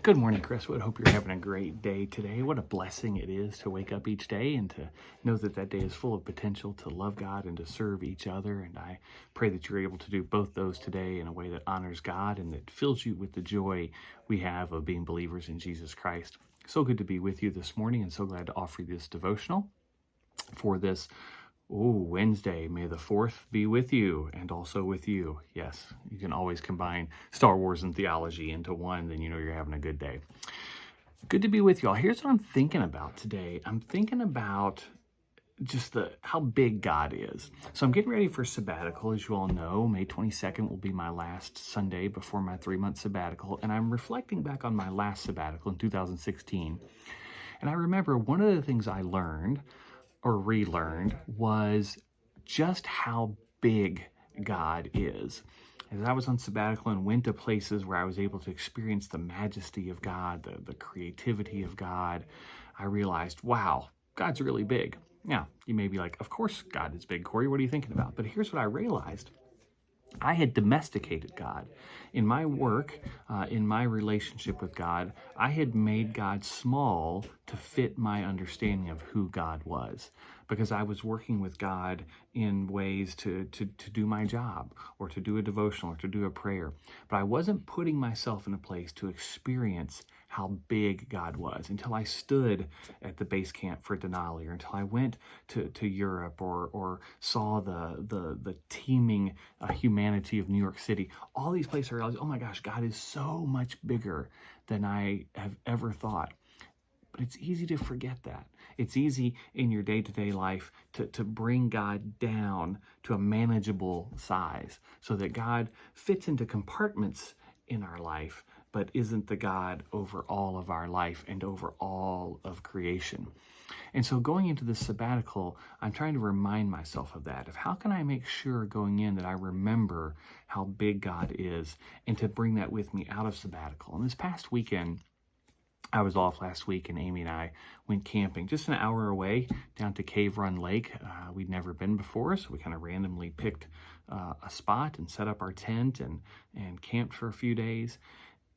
Good morning, Crestwood. Hope you're having a great day today. What a blessing it is to wake up each day and to know that that day is full of potential to love God and to serve each other. And I pray that you're able to do both those today in a way that honors God and that fills you with the joy we have of being believers in Jesus Christ. So good to be with you this morning and so glad to offer you this devotional for this Wednesday. May the 4th be with you and also with you. Yes, you can always combine Star Wars and theology into one, then you know you're having a good day. Good to be with you all. Here's what I'm thinking about today. I'm thinking about just how big God is. So I'm getting ready for sabbatical. As you all know, May 22nd will be my last Sunday before my 3-month sabbatical. And I'm reflecting back on my last sabbatical in 2016. And I remember one of the things I learned or relearned was just how big God is. As I was on sabbatical and went to places where I was able to experience the majesty of God, the creativity of God, I realized, wow, God's really big. Now, you may be like, of course God is big, Kory. What are you thinking about? But here's what I realized. I had domesticated God. In my work, in my relationship with God, I had made God small to fit my understanding of who God was, because I was working with God in ways to do my job or to do a devotional or to do a prayer. But I wasn't putting myself in a place to experience how big God was until I stood at the base camp for Denali, or until I went to Europe or saw the teeming humanity of New York City. All these places I realized, oh my gosh, God is so much bigger than I have ever thought. But it's easy to forget that. It's easy in your day-to-day life to bring God down to a manageable size so that God fits into compartments in our life, but isn't the God over all of our life and over all of creation. And so going into this sabbatical, I'm trying to remind myself of that, of how can I make sure going in that I remember how big God is, and to bring that with me out of sabbatical. And this past weekend, I was off last week, and Amy and I went camping just an hour away down to Cave Run Lake. We'd never been before, so we kind of randomly picked a spot and set up our tent and camped for a few days.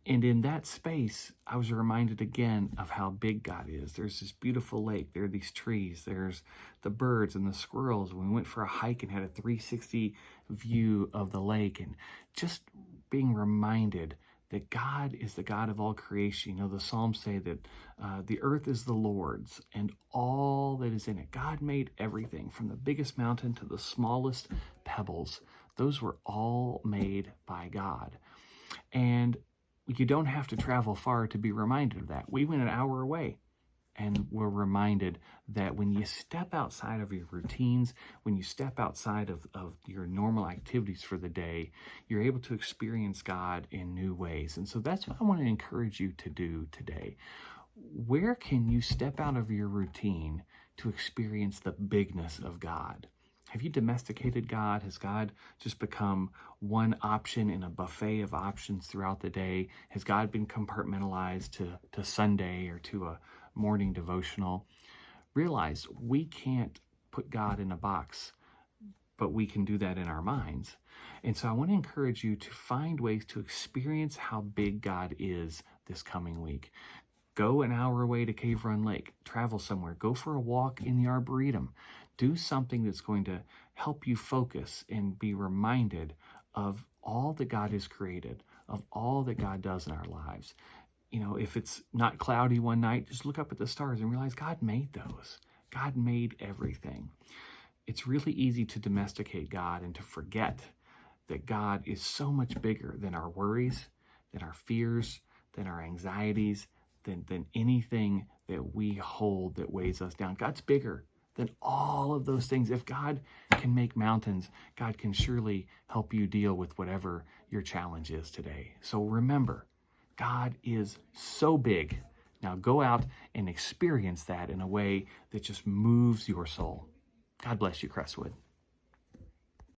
And in that space, I was reminded again of how big God is. There's this beautiful lake. There are these trees. There's the birds and the squirrels. We went for a hike and had a 360 view of the lake. And just being reminded that God is the God of all creation. You know, the Psalms say that the earth is the Lord's and all that is in it. God made everything, from the biggest mountain to the smallest pebbles. Those were all made by God. And you don't have to travel far to be reminded of that. We went an hour away and were reminded that when you step outside of your routines, when you step outside of your normal activities for the day, you're able to experience God in new ways. And so that's what I want to encourage you to do today. Where can you step out of your routine to experience the bigness of God? Have you domesticated God? Has God just become one option in a buffet of options throughout the day? Has God been compartmentalized to Sunday or to a morning devotional? Realize we can't put God in a box, but we can do that in our minds. And so I want to encourage you to find ways to experience how big God is this coming week. Go an hour away to Cave Run Lake. Travel somewhere. Go for a walk in the Arboretum. Do something that's going to help you focus and be reminded of all that God has created, of all that God does in our lives. You know, if it's not cloudy one night, just look up at the stars and realize God made those. God made everything. It's really easy to domesticate God and to forget that God is so much bigger than our worries, than our fears, than our anxieties, than anything that we hold that weighs us down. God's bigger than all of those things. If God can make mountains, God can surely help you deal with whatever your challenge is today. So remember, God is so big. Now go out and experience that in a way that just moves your soul. God bless you, Crestwood.